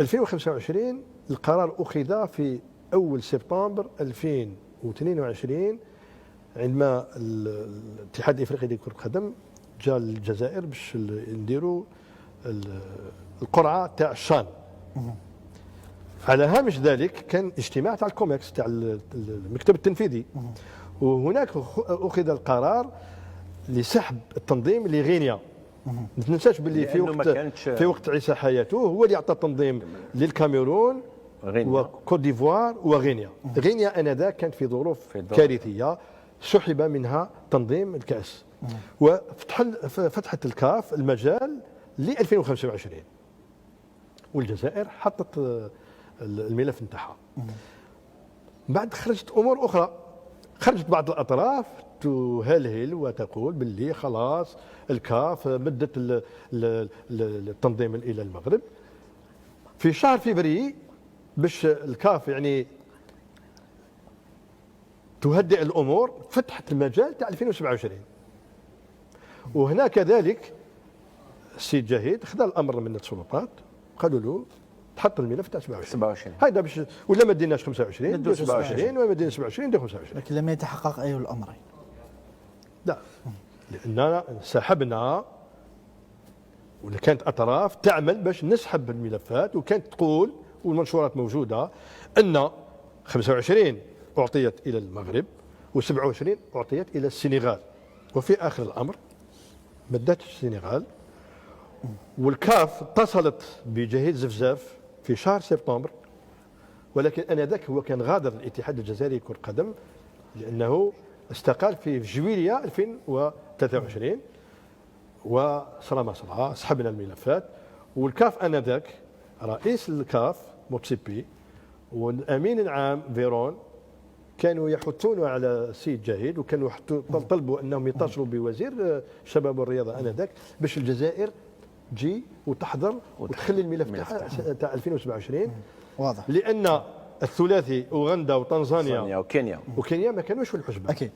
2025 القرار أخذ في أول سبتمبر 2022 عندما الاتحاد الافريقي لكرة القدم جاء للجزائر باش نديروا القرعه تاع الشان. على هامش ذلك كان اجتماع تاع الكوميكس تاع المكتب التنفيذي، وهناك اخذ القرار لسحب التنظيم لغينيا. ما تنساش باللي في وقت عيسى حياته هو اللي اعطى التنظيم للكاميرون وكوت ديفوار وغينيا. غينيا انذاك كانت في ظروف كارثيه، سحب منها تنظيم الكاس وفتحت الكاف المجال ل 2025 والجزائر حطت الملف نتاعها. بعد خرجت امور اخرى، خرجت بعض الاطراف تهلهل وتقول باللي خلاص الكاف مدت التنظيم الى المغرب في شهر فبراير باش الكاف يعني تهدئ الامور، فتحت المجال تاع 2027. وهنا كذلك السيد جاهد خذا الامر من السلطات، قالوا له تحط الملف تاع 27 هذا باش ولا ما ديناش 25 ندير 27 ولا ما ديناش 27 ندير 25. لكن لم يتحقق اي الامرين. لا، لاننا سحبنا ولا كانت اطراف تعمل باش نسحب الملفات، وكانت تقول والمنشورات موجوده ان 25 اعطيت الى المغرب و27 اعطيت الى السنغال، وفي اخر الامر مدت السنغال. والكاف اتصلت بجهيد زفزاف في شهر سبتمبر، ولكن انذاك هو كان غادر الاتحاد الجزائري لكرة القدم لانه استقال في جويلية 2023 وصرا ما صرا سحبنا الملفات. والكاف انذاك رئيس الكاف موتسيبي والامين العام فيرون كانوا يحثون على السيد جاهد، وكانوا طلبوا انهم يتصلوا بوزير الشباب والرياضه انذاك باش الجزائر تجي وتحضر وتخلي الملف تاع 2027. واضح، لان الثلاثي اوغندا وتنزانيا وكينيا ما كانوش في الحسبه. اكيد.